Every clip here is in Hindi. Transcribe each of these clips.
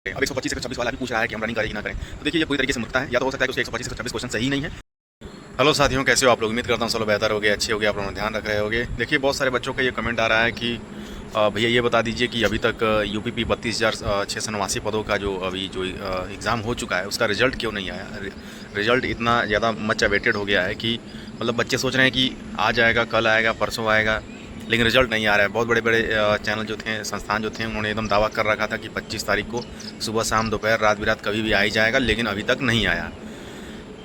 अब 125 126 वाला भी पूछ रहा है कि हम रनिंग करें कि ना करें। तो देखिए ये पूरी तरीके से मूर्खता है। या तो हो सकता है कि उसके 125 126 क्वेश्चन सही नहीं है। हेलो साथियों, कैसे हो आप लोग? उम्मीद करता हूँ चलो बेहतर हो गए, अच्छे हो गए, आप लोग ध्यान रख रहे होगे। देखिए बहुत सारे बच्चों का ये कमेंट आ रहा है कि भैया ये बता दीजिए कि अभी तक यूपीपी 32,689 पदों का जो अभी जो एग्ज़ाम हो चुका है उसका रिजल्ट क्यों नहीं आया। रिजल्ट इतना ज़्यादा मच अवेटेड हो गया है कि मतलब बच्चे सोच रहे हैं कि आ जाएगा, कल आएगा, परसों आएगा, लेकिन रिजल्ट नहीं आ रहा है। बहुत बड़े बड़े चैनल जो थे, संस्थान जो थे, उन्होंने एकदम दावा कर रखा था कि 25 तारीख को सुबह शाम दोपहर रात बिरात कभी भी आ ही जाएगा, लेकिन अभी तक नहीं आया।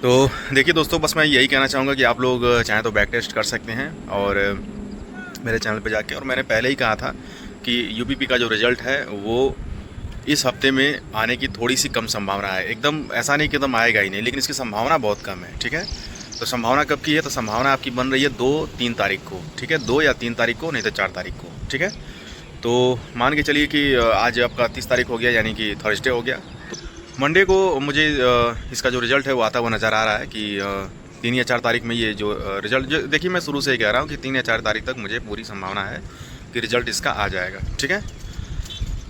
तो देखिए दोस्तों, बस मैं यही कहना चाहूँगा कि आप लोग चाहें तो बैक टेस्ट कर सकते हैं और मेरे चैनल पे जाके। और मैंने पहले ही कहा था कि यूपीपी का जो रिज़ल्ट है वो इस हफ्ते में आने की थोड़ी सी कम संभावना है। एकदम ऐसा नहीं कि एकदम आएगा ही नहीं, लेकिन इसकी संभावना बहुत कम है। ठीक है, तो संभावना कब की है? तो संभावना आपकी बन रही है 2-3 तारीख को। ठीक है, 2 या 3 तारीख को, नहीं तो 4 तारीख को। ठीक है, तो मान के चलिए कि आज आपका 30 तारीख हो गया, यानी कि थर्सडे हो गया। तो मंडे को मुझे इसका जो रिज़ल्ट है वो आता हुआ नज़र आ रहा है कि 3 या 4 तारीख में ये जो रिज़ल्ट, जो देखिए मैं शुरू से ही कह रहा हूँ कि 3 या 4 तारीख तक मुझे पूरी संभावना है कि रिज़ल्ट इसका आ जाएगा। ठीक है,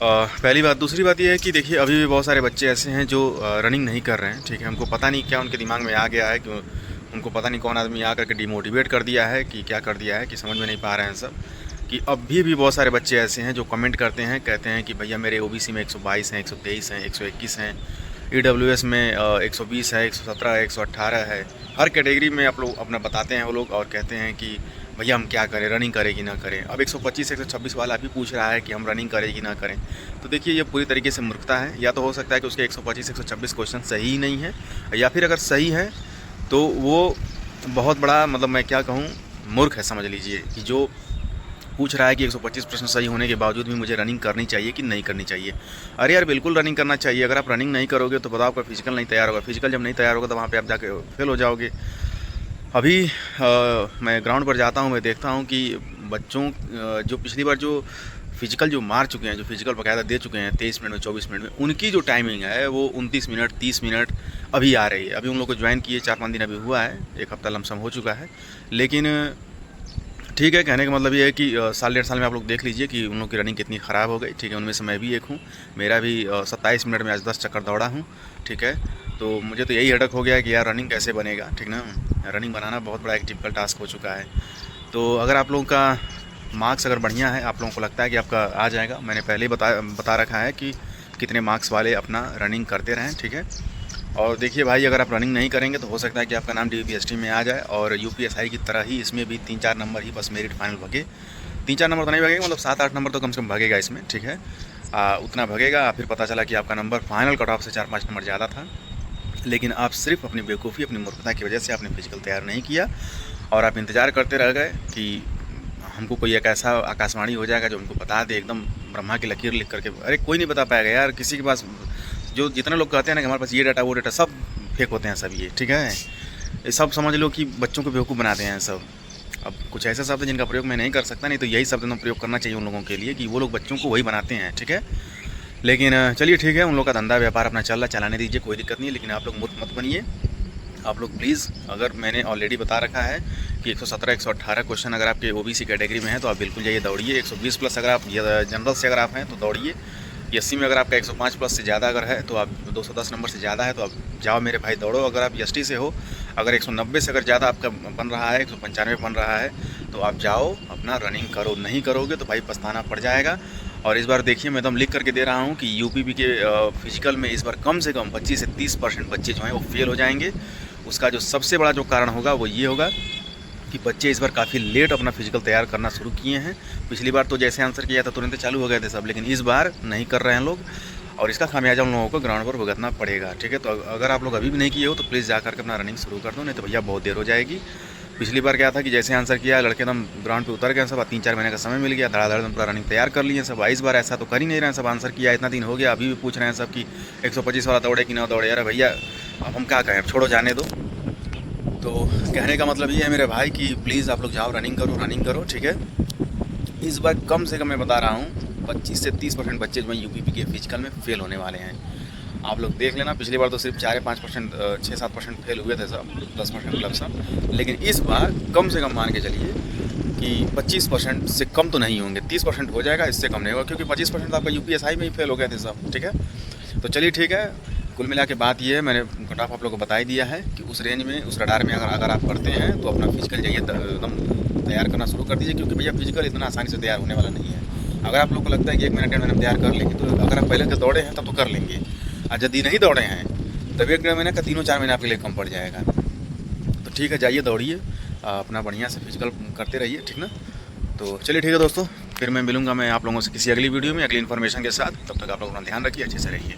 पहली बात। दूसरी बात ये है कि देखिए अभी भी बहुत सारे बच्चे ऐसे हैं जो रनिंग नहीं कर रहे हैं। ठीक है, हमको पता नहीं क्या उनके दिमाग में आ गया है कि उनको पता नहीं कौन आदमी आकर के डिमोटिवेट कर दिया है कि क्या कर दिया है कि समझ में नहीं पा रहे हैं सब। कि अभी भी बहुत सारे बच्चे ऐसे हैं जो कमेंट करते हैं, कहते हैं कि भैया मेरे ओबीसी में 122 हैं, 123 हैं, 121 हैं, ईडब्ल्यूएस में 120 है, 117 है, 118 है। हर कैटेगरी में आप लोग अपना बताते हैं वो लोग और कहते हैं कि भैया हम क्या करें, रनिंग करें कि ना करें। अब 125 126 वाला भी पूछ रहा है कि हम रनिंग करें कि ना करें। तो देखिए ये पूरी तरीके से मूर्खता है। या तो हो सकता है कि उसके 125 126 क्वेश्चन सही ही नहीं है, या फिर अगर सही है तो वो बहुत बड़ा, मतलब मैं क्या कहूँ, मूर्ख है समझ लीजिए, कि जो पूछ रहा है कि 125 प्रश्न सही होने के बावजूद भी मुझे रनिंग करनी चाहिए कि नहीं करनी चाहिए। अरे यार बिल्कुल रनिंग करना चाहिए। अगर आप रनिंग नहीं करोगे तो बताओ आपका फिजिकल नहीं तैयार होगा। फिजिकल जब नहीं तैयार होगा तो वहाँ पे आप जाके फेल हो जाओगे। अभी मैं ग्राउंड पर जाता हूँ, मैं देखता हूँ कि बच्चों जो पिछली बार जो फिजिकल जो मार चुके हैं, जो फिजिकल बाकायदा दे चुके हैं 23 मिनट में, 24 मिनट में, उनकी जो टाइमिंग है वो 29 मिनट 30 मिनट अभी आ रही है। अभी उन लोग को ज्वाइन किए 4-5 दिन अभी हुआ है, 1 हफ्ता लमसम हो चुका है। लेकिन ठीक है, कहने का मतलब ये है कि साल 1.5 साल में आप लोग देख लीजिए कि उन लोग की रनिंग कितनी ख़राब हो गई। ठीक है, उनमें से मैं भी एक हूँ। मेरा भी 27 मिनट में आज 10 चक्कर दौड़ा हूँ। ठीक है, तो मुझे तो यही हेडक हो गया है कि यार रनिंग कैसे बनेगा। ठीक ना, रनिंग बनाना बहुत बड़ा एक टिपिकल टास्क हो चुका है। तो अगर आप लोगों का मार्क्स अगर बढ़िया है, आप लोगों को लगता है कि आपका आ जाएगा, मैंने पहले ही बता रखा है कि कितने मार्क्स वाले अपना रनिंग करते रहें। ठीक है, और देखिए भाई, अगर आप रनिंग नहीं करेंगे तो हो सकता है कि आपका नाम डीपीएसटी में आ जाए, और यूपीएसआई की तरह ही इसमें भी 3-4 नंबर ही बस मेरिट फाइनल भगे। 3-4 नंबर तो नहीं भगेगा, मतलब 7-8 नंबर तो कम से कम भगेगा इसमें। ठीक है, उतना भगेगा। फिर पता चला कि आपका नंबर फाइनल कट ऑफ से 4-5 नंबर ज़्यादा था, लेकिन आप सिर्फ अपनी बेवकूफ़ी, अपनी मूर्खता की वजह से आपने फिजिकल तैयार नहीं किया और आप इंतज़ार करते रह गए कि हमको कोई एक ऐसा आकाशवाणी हो जाएगा जो हमको बता दे, एकदम ब्रह्मा की लकीर लिख करके। अरे कोई नहीं बता पाएगा यार, किसी के पास जो जितने लोग कहते हैं ना कि हमारे पास ये डाटा वो डाटा, सब फेक होते हैं सब ये। ठीक है, ये सब समझ लो कि बच्चों को बेवकूफ़ बनाते हैं सब। अब कुछ ऐसे शब्द जिनका प्रयोग मैं नहीं कर सकता, नहीं तो यही शब्द हम प्रयोग करना चाहिए उन लोगों के लिए कि वो लोग बच्चों को वही बनाते हैं। ठीक है, लेकिन चलिए ठीक है, उन लोग का धंधा व्यापार अपना चल रहा है, चलाने दीजिए, कोई दिक्कत नहीं है। लेकिन आप लोग मूर्ख मत बनिए। आप लोग प्लीज़, अगर मैंने ऑलरेडी बता रखा है कि 117 118 क्वेश्चन अगर आपके ओबीसी कैटेगरी में है तो आप बिल्कुल जाइए, दौड़िए। 120 प्लस अगर आप जनरल से अगर आप हैं तो दौड़िए। एससी में अगर आपका 105 प्लस से ज़्यादा अगर है तो आप 210 नंबर से ज़्यादा है तो आप जाओ मेरे भाई, दौड़ो। अगर आप एसटी से हो, अगर 190 से अगर ज़्यादा आपका बन रहा है, 195 बन रहा है, तो आप जाओ अपना रनिंग करो। नहीं करोगे तो भाई पछताना पड़ जाएगा। और इस बार देखिए, मैं एकदम लिख करके दे रहा हूँ कि यूपीपी के फिजिकल में इस बार कम से कम 25 से 30% बच्चे जो हैं वो फेल हो जाएंगे। उसका जो सबसे बड़ा जो कारण होगा वो ये होगा कि बच्चे इस बार काफ़ी लेट अपना फिजिकल तैयार करना शुरू किए हैं। पिछली बार तो जैसे आंसर किया था तुरंत चालू हो गए थे सब, लेकिन इस बार नहीं कर रहे हैं लोग, और इसका खामियाजा उन लोगों को ग्राउंड पर भुगतना पड़ेगा। ठीक है, तो अगर आप लोग अभी भी नहीं किए हो तो प्लीज़ जाकर के अपना रनिंग शुरू कर दो, नहीं तो भैया बहुत देर हो जाएगी। पिछली बार क्या था कि जैसे आंसर किया, लड़के एकदम ग्राउंड पे उतर गए सब, 3-4 महीने का समय मिल गया, धड़ाधड़ पूरा रनिंग तैयार कर लिए सब। इस बार ऐसा तो कर ही नहीं रहे हैं सब। आंसर किया इतना दिन हो गया, अभी भी पूछ रहे हैं सब कि 125 वाला दौड़े कि ना दौड़े। यार भैया अब हम क्या कहें, छोड़ो, जाने दो। तो कहने का मतलब ये है मेरे भाई कि प्लीज़ आप लोग जाओ, रनिंग करो, रनिंग करो। ठीक है, इस बार कम से कम मैं बता रहा हूँ 25 से 30% बच्चे जो हैं यूपीपी के फिजिकल में फेल होने वाले हैं। आप लोग देख लेना, पिछली बार तो सिर्फ 4-5%, 6-7% फेल हुए थे सब, 10% मतलब सब। लेकिन इस बार कम से कम मान के चलिए कि 25% से कम तो नहीं होंगे, 30% हो जाएगा, इससे कम नहीं होगा, क्योंकि 25% तो आपका यूपीएसआई में ही फेल हो गए थे सब। ठीक है, तो चलिए ठीक है, कुल मिला के बात ये है, मैंने कट ऑफ आप लोगों को बता ही दिया है कि उस रेंज में, उस रडार में अगर आप करते हैं तो अपना फिजिकल जाइए एकदम तैयार करना शुरू कर दीजिए, क्योंकि भैया फिजिकल इतना आसानी से तैयार होने वाला नहीं है। अगर आप लोग को लगता है कि 1 महीना 1.5 महीने में तैयार कर लेंगे, तो अगर आप पहले से दौड़े हैं तब तो कर लेंगे, और यदि नहीं दौड़े हैं तब 1-1.5 महीने का 3-4 महीने आपके लिए कम पड़ जाएगा। तो ठीक है, जाइए दौड़िए, अपना बढ़िया से फिजिकल करते रहिए, ठीक ना। तो चलिए ठीक है दोस्तों, फिर मैं मिलूंगा मैं आप लोगों से किसी अगली वीडियो में अगली इन्फॉर्मेशन के साथ। तब तक आप लोग अपना ध्यान रखिए, अच्छे से रहिए।